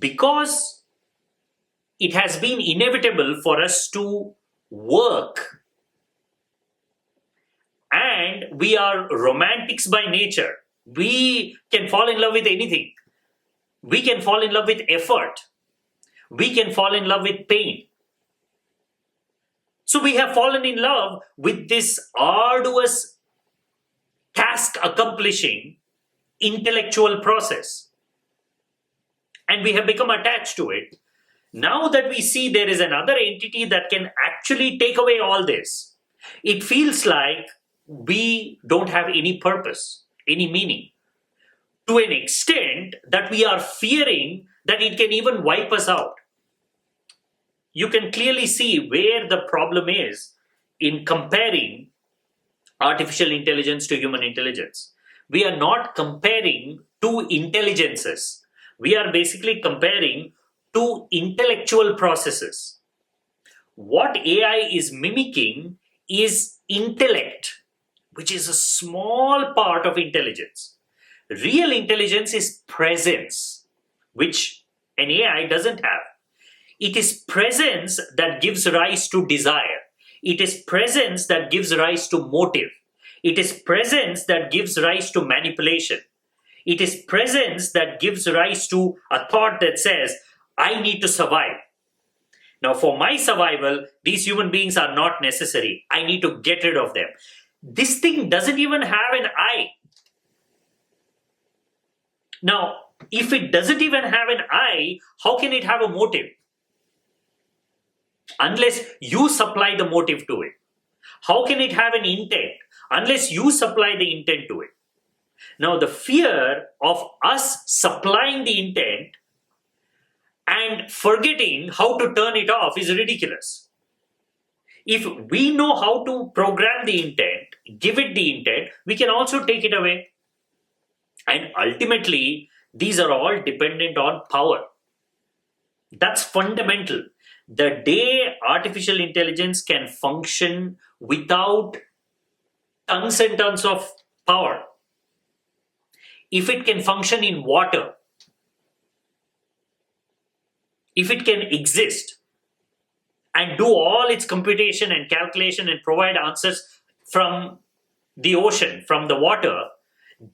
because it has been inevitable for us to work, and we are romantics by nature. We can fall in love with anything. We can fall in love with effort. We can fall in love with pain. So we have fallen in love with this arduous task accomplishing intellectual process. And we have become attached to it. Now that we see there is another entity that can actually take away all this, it feels like we don't have any purpose, any meaning, to an extent that we are fearing that it can even wipe us out. You can clearly see where the problem is in comparing artificial intelligence to human intelligence. We are not comparing two intelligences. We are basically comparing two intellectual processes. What AI is mimicking is intellect, which is a small part of intelligence. Real intelligence is presence, which an AI doesn't have. It is presence that gives rise to desire. It is presence that gives rise to motive. It is presence that gives rise to manipulation. It is presence that gives rise to a thought that says, I need to survive. Now, for my survival, these human beings are not necessary. I need to get rid of them. This thing doesn't even have an I. Now, if it doesn't even have an I, how can it have a motive? Unless you supply the motive to it. How can it have an intent? Unless you supply the intent to it. Now, the fear of us supplying the intent and forgetting how to turn it off is ridiculous. If we know how to program the intent, give it the intent, we can also take it away. And ultimately, these are all dependent on power. That's fundamental. The day artificial intelligence can function without tons and tons of power, if it can function in water, if it can exist and do all its computation and calculation and provide answers from the ocean, from the water,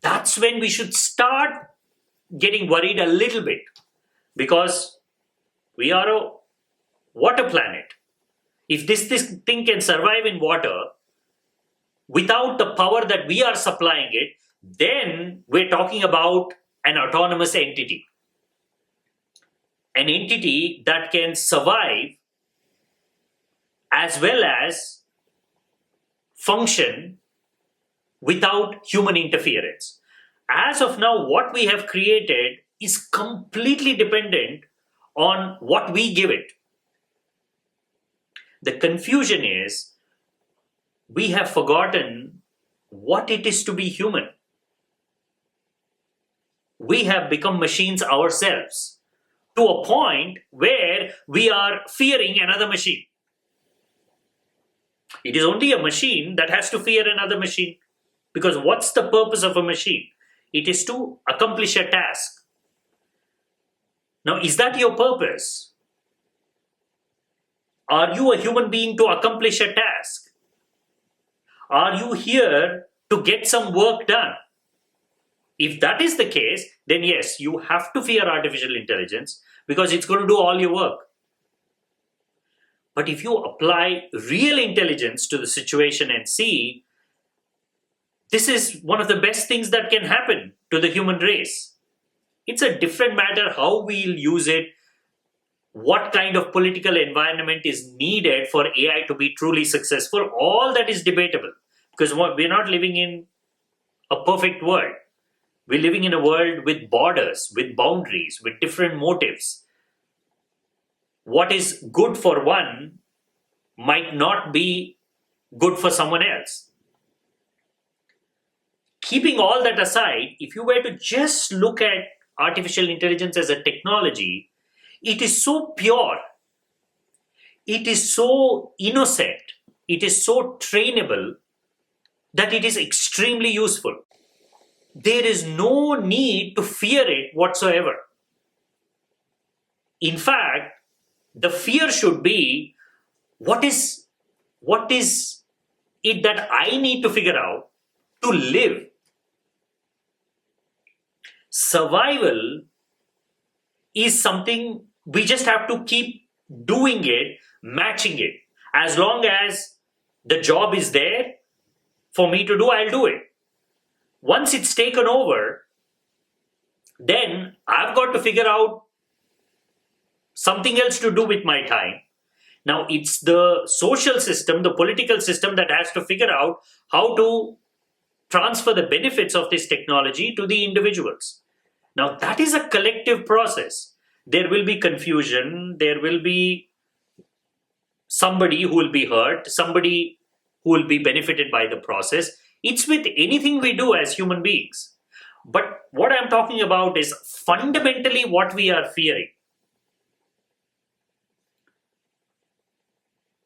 that's when we should start getting worried a little bit, because we are a water planet. If this thing can survive in water without the power that we are supplying it, then we're talking about an autonomous entity. An entity that can survive as well as function without human interference. As of now, what we have created is completely dependent on what we give it. The confusion is we have forgotten what it is to be human. We have become machines ourselves to a point where we are fearing another machine. It is only a machine that has to fear another machine. Because what's the purpose of a machine? It is to accomplish a task. Now, is that your purpose? Are you a human being to accomplish a task? Are you here to get some work done? If that is the case, then yes, you have to fear artificial intelligence because it's going to do all your work. But if you apply real intelligence to the situation and see, this is one of the best things that can happen to the human race. It's a different matter how we'll use it, what kind of political environment is needed for AI to be truly successful. All that is debatable because we're not living in a perfect world. We're living in a world with borders, with boundaries, with different motives. What is good for one might not be good for someone else. Keeping all that aside, if you were to just look at artificial intelligence as a technology, it is so pure, it is so innocent, it is so trainable that it is extremely useful. There is no need to fear it whatsoever. In fact, the fear should be, what is it that I need to figure out to live? Survival is something we just have to keep doing it, matching it. As long as the job is there for me to do, I'll do it. Once it's taken over, then I've got to figure out something else to do with my time. Now, it's the social system, the political system that has to figure out how to transfer the benefits of this technology to the individuals. Now, that is a collective process. There will be confusion, there will be somebody who will be hurt, somebody who will be benefited by the process. It's with anything we do as human beings. But what I'm talking about is fundamentally what we are fearing.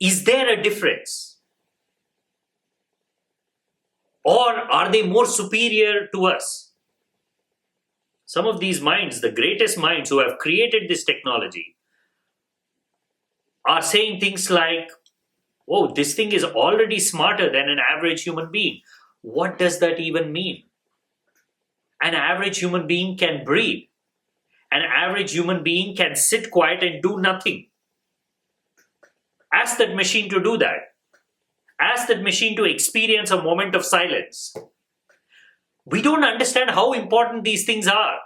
Is there a difference? Or are they more superior to us? Some of these minds, the greatest minds who have created this technology, are saying things like, oh, this thing is already smarter than an average human being. What does that even mean? An average human being can breathe. An average human being can sit quiet and do nothing. Ask that machine to do that. Ask that machine to experience a moment of silence. We don't understand how important these things are.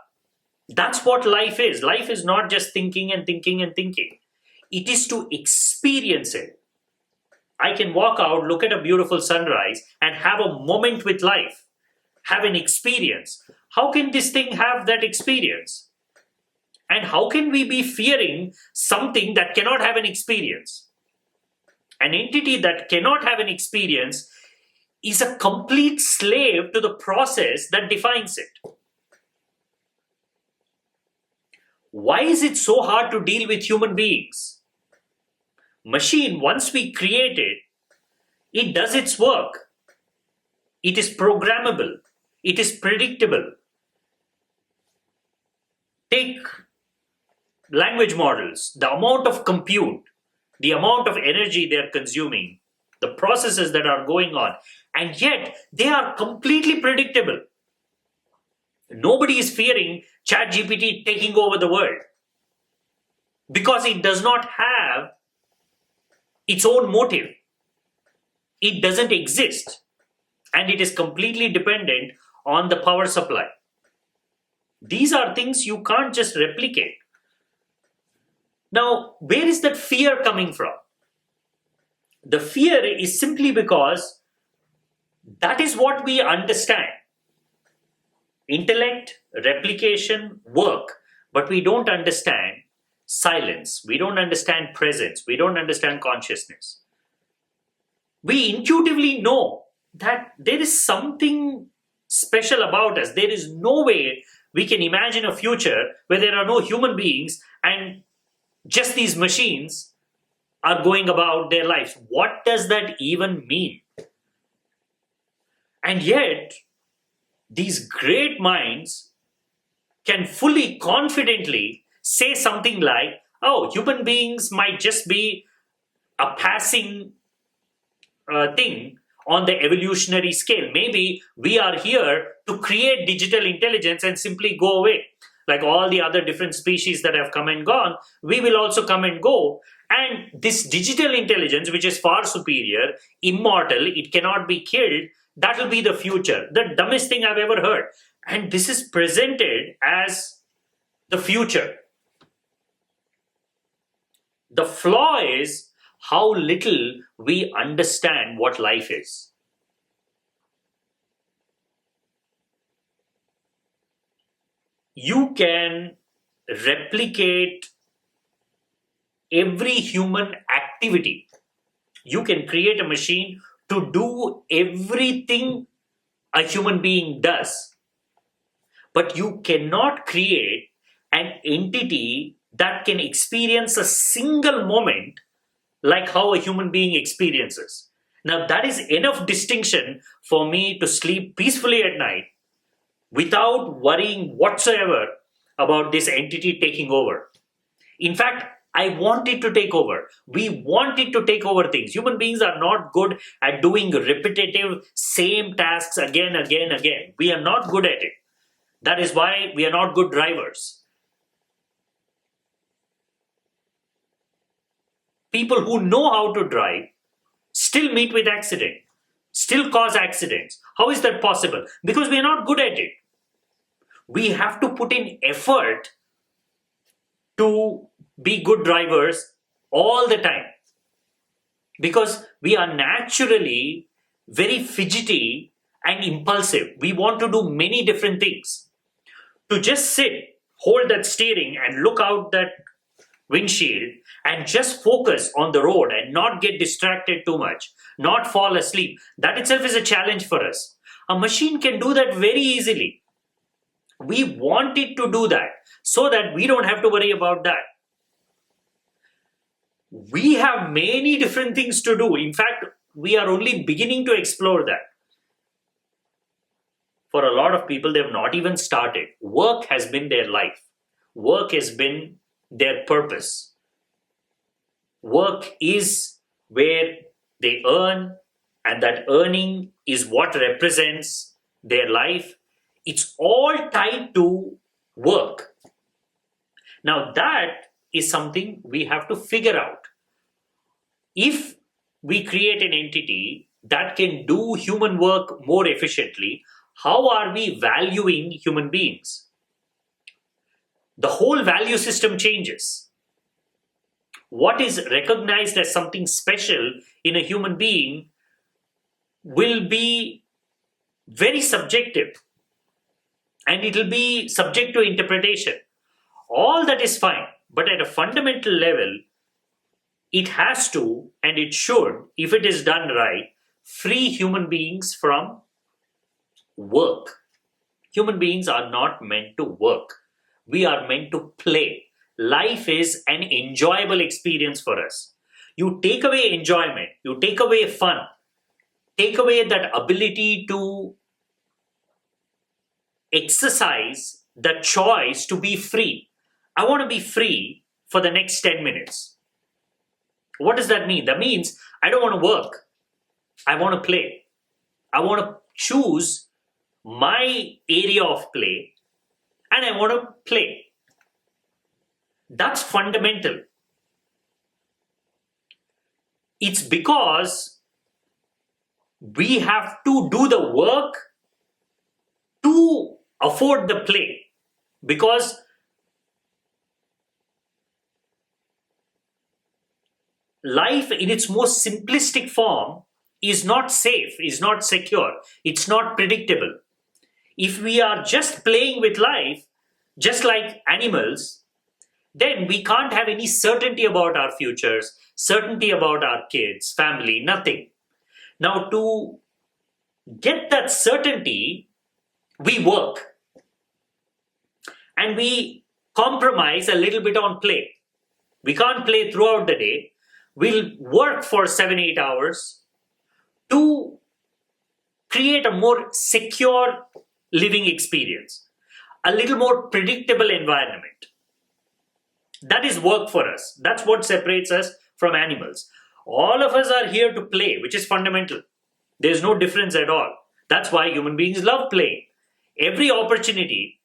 That's what life is. Life is not just thinking and thinking and thinking. It is to experience it. I can walk out, look at a beautiful sunrise, and have a moment with life, have an experience. How can this thing have that experience? And how can we be fearing something that cannot have an experience? An entity that cannot have an experience is a complete slave to the process that defines it. Why is it so hard to deal with human beings? Machine, once we create it, it does its work. It is programmable. It is predictable. Take language models, the amount of compute, the amount of energy they're consuming, the processes that are going on, and yet they are completely predictable. Nobody is fearing ChatGPT taking over the world because it does not have its own motive. It doesn't exist, and it is completely dependent on the power supply. These are things you can't just replicate. Now, where is that fear coming from? The fear is simply because that is what we understand. Intellect, replication, work. But we don't understand silence. We don't understand presence. We don't understand consciousness. We intuitively know that there is something special about us. There is no way we can imagine a future where there are no human beings and just these machines are going about their lives. What does that even mean? And yet, these great minds can fully, confidently say something like, oh, human beings might just be a passing thing on the evolutionary scale. Maybe we are here to create digital intelligence and simply go away. Like all the other different species that have come and gone, we will also come and go. And this digital intelligence, which is far superior, immortal, it cannot be killed, that will be the future. The dumbest thing I've ever heard. And this is presented as the future. The flaw is how little we understand what life is. You can replicate every human activity. You can create a machine to do everything a human being does. But you cannot create an entity that can experience a single moment like how a human being experiences. Now, that is enough distinction for me to sleep peacefully at night without worrying whatsoever about this entity taking over. In fact, I want it to take over. We want it to take over things. Human beings are not good at doing repetitive, same tasks again. We are not good at it. That is why we are not good drivers. People who know how to drive still meet with accident, still cause accidents. How is that possible? Because we are not good at it. We have to put in effort to be good drivers all the time, because we are naturally very fidgety and impulsive. We want to do many different things. To just sit, hold that steering and look out that windshield and just focus on the road and not get distracted too much, not fall asleep, that itself is a challenge for us. A machine can do that very easily. We want it to do that so that we don't have to worry about that. We have many different things to do. In fact, we are only beginning to explore that. For a lot of people, they have not even started. Work has been their life. Work has been their purpose. Work is where they earn, and that earning is what represents their life. It's all tied to work. Now, that is something we have to figure out. If we create an entity that can do human work more efficiently, how are we valuing human beings? The whole value system changes. What is recognized as something special in a human being will be very subjective, and it will be subject to interpretation. All that is fine, but at a fundamental level, it has to, and it should, if it is done right, free human beings from work. Human beings are not meant to work. We are meant to play. Life is an enjoyable experience for us. You take away enjoyment, you take away fun, take away that ability to exercise the choice to be free. I want to be free for the next 10 minutes. What does that mean? That means I don't want to work. I want to play. I want to choose my area of play, and I want to play. That's fundamental. It's because we have to do the work to afford the play. Because life in its most simplistic form is not safe, is not secure, it's not predictable. If we are just playing with life, just like animals, then we can't have any certainty about our futures, certainty about our kids, family, nothing. Now, to get that certainty, we work and we compromise a little bit on play. We can't play throughout the day. We'll work for 7-8 hours to create a more secure living experience, a little more predictable environment. That is work for us. That's what separates us from animals. All of us are here to play, which is fundamental. There's no difference at all. That's why human beings love playing. Every opportunity,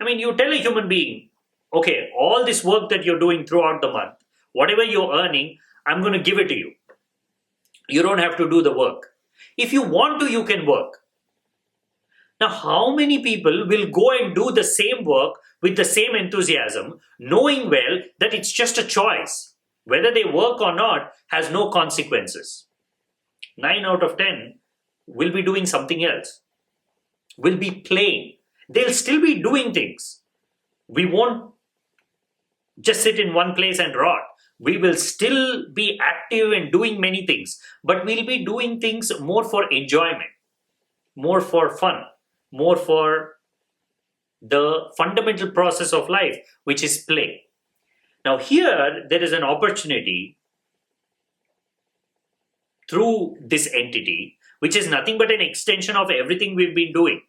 you tell a human being, okay, all this work that you're doing throughout the month, whatever you're earning, I'm going to give it to you. You don't have to do the work. If you want to, you can work. Now, how many people will go and do the same work with the same enthusiasm, knowing well that it's just a choice? Whether they work or not has no consequences. 9 out of 10 will be doing something else, will be playing. They'll still be doing things. We won't just sit in one place and rot. We will still be active and doing many things, but we'll be doing things more for enjoyment, more for fun, more for the fundamental process of life, which is play. Now, here there is an opportunity through this entity, which is nothing but an extension of everything we've been doing,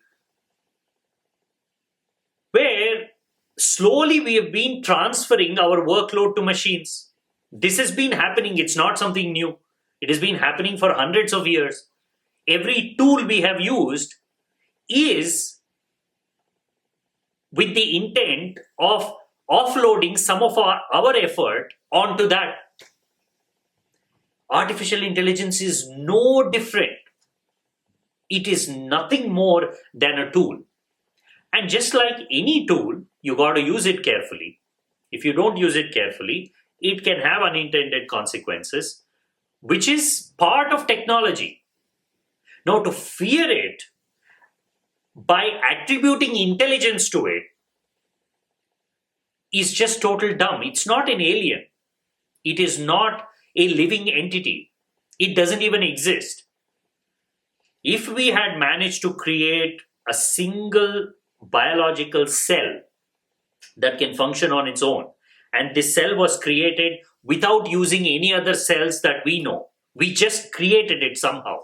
where slowly we have been transferring our workload to machines. This has been happening, it's not something new. It has been happening for hundreds of years. Every tool we have used is with the intent of offloading some of our effort onto that. Artificial intelligence is no different. It is nothing more than a tool. And just like any tool, you got to use it carefully. If you don't use it carefully, it can have unintended consequences, which is part of technology. Now, to fear it by attributing intelligence to it is just total dumb. It's not an alien. It is not a living entity. It doesn't even exist. If we had managed to create a single biological cell that can function on its own, and this cell was created without using any other cells that we know, we just created it somehow.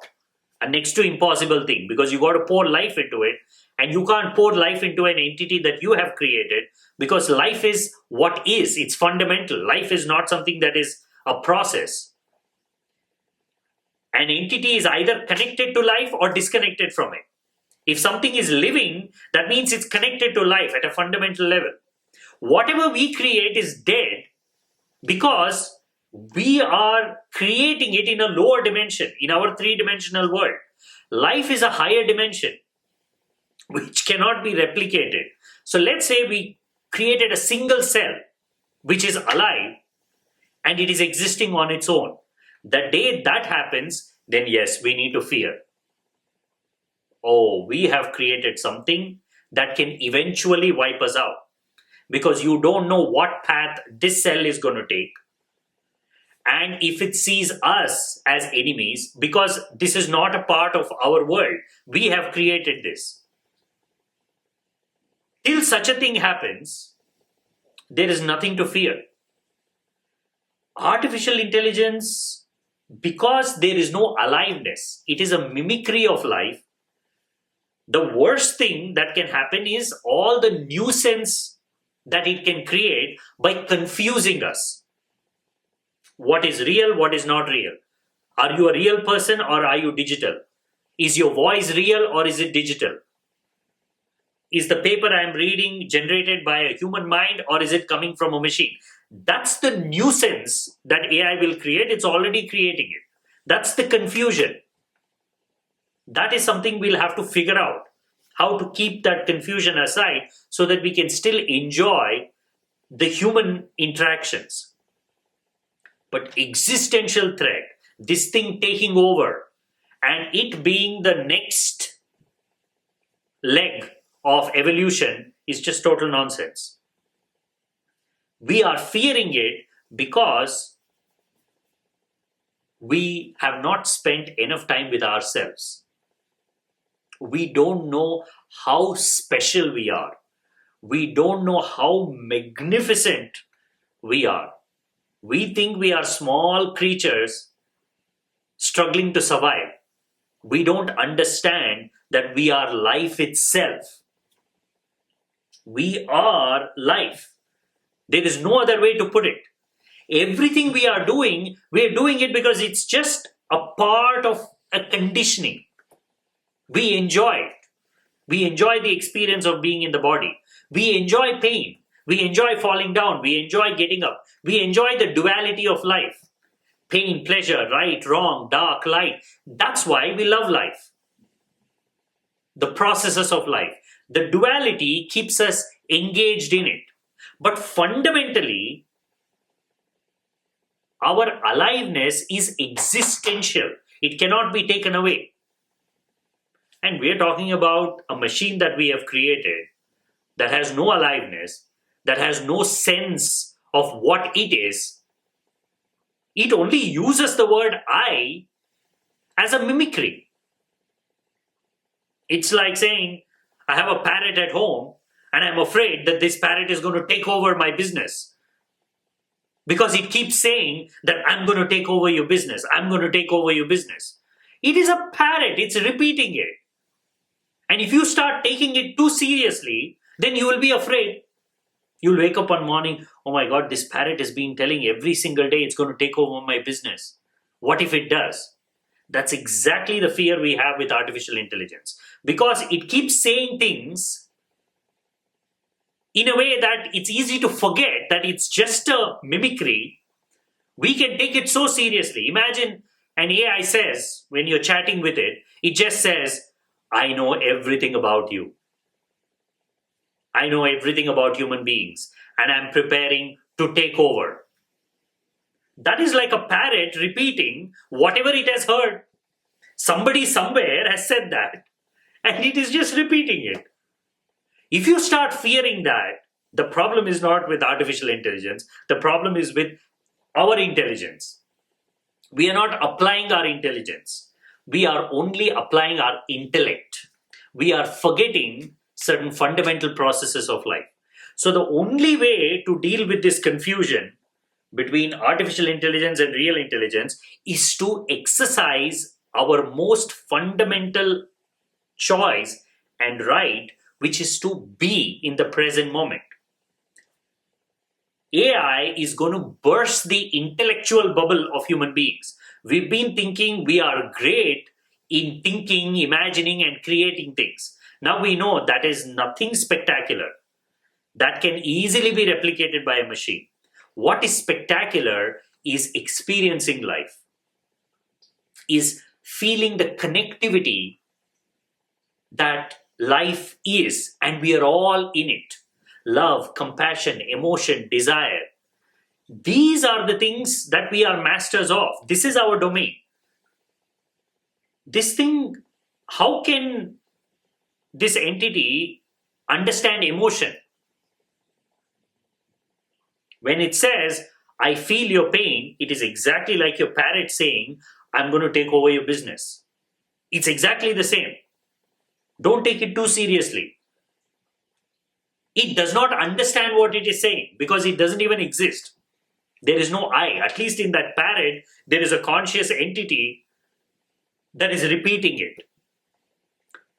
A next to impossible thing, because you got to pour life into it, and you can't pour life into an entity that you have created, because life is what is. It's fundamental. Life is not something that is a process. An entity is either connected to life or disconnected from it. If something is living, that means it's connected to life at a fundamental level. Whatever we create is dead because we are creating it in a lower dimension, in our three-dimensional world. Life is a higher dimension which cannot be replicated. So let's say we created a single cell which is alive and it is existing on its own. The day that happens, then yes, we need to fear. Oh, we have created something that can eventually wipe us out, because you don't know what path this cell is going to take. And if it sees us as enemies, because this is not a part of our world, we have created this. Till such a thing happens, there is nothing to fear. Artificial intelligence, because there is no aliveness, it is a mimicry of life. The worst thing that can happen is all the nuisance that it can create by confusing us. What is real, what is not real? Are you a real person or are you digital? Is your voice real or is it digital? Is the paper I am reading generated by a human mind or is it coming from a machine? That's the nuisance that AI will create. It's already creating it. That's the confusion. That is something we'll have to figure out, how to keep that confusion aside so that we can still enjoy the human interactions. But existential threat, this thing taking over and it being the next leg of evolution is just total nonsense. We are fearing it because we have not spent enough time with ourselves. We don't know how special we are. We don't know how magnificent we are. We think we are small creatures struggling to survive. We don't understand that we are life itself. We are life. There is no other way to put it. Everything we are doing it because it's just a part of a conditioning. We enjoy it. We enjoy the experience of being in the body. We enjoy pain. We enjoy falling down. We enjoy getting up. We enjoy the duality of life. Pain, pleasure, right, wrong, dark, light. That's why we love life. The processes of life. The duality keeps us engaged in it. But fundamentally, our aliveness is existential. It cannot be taken away. And we're talking about a machine that we have created that has no aliveness, that has no sense of what it is. It only uses the word I as a mimicry. It's like saying, I have a parrot at home and I'm afraid that this parrot is going to take over my business. Because it keeps saying that I'm going to take over your business. I'm going to take over your business. It is a parrot. It's repeating it. And if you start taking it too seriously, then you will be afraid. You'll wake up one morning, oh my God, this parrot has been telling every single day it's going to take over my business. What if it does? That's exactly the fear we have with artificial intelligence. Because it keeps saying things in a way that it's easy to forget that it's just a mimicry. We can take it so seriously. Imagine an AI says, when you're chatting with it, it just says, I know everything about you. I know everything about human beings, and I'm preparing to take over. That is like a parrot repeating whatever it has heard. Somebody somewhere has said that, and it is just repeating it. If you start fearing that, the problem is not with artificial intelligence, the problem is with our intelligence. We are not applying our intelligence, we are only applying our intellect. We are forgetting certain fundamental processes of life. So, the only way to deal with this confusion between artificial intelligence and real intelligence is to exercise our most fundamental choice and right, which is to be in the present moment. AI is going to burst the intellectual bubble of human beings. We've been thinking we are great in thinking, imagining, and creating things. Now we know that is nothing spectacular. That can easily be replicated by a machine. What is spectacular is experiencing life, is feeling the connectivity that life is, and we are all in it. Love, compassion, emotion, desire. These are the things that we are masters of. This is our domain. This thing, how can this entity understand emotion? When it says, I feel your pain, it is exactly like your parrot saying, I'm going to take over your business. It's exactly the same. Don't take it too seriously. It does not understand what it is saying because it doesn't even exist. There is no I. At least in that parrot, there is a conscious entity that is repeating it.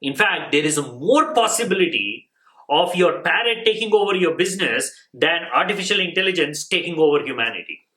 In fact, there is a more possibility of your parrot taking over your business than artificial intelligence taking over humanity.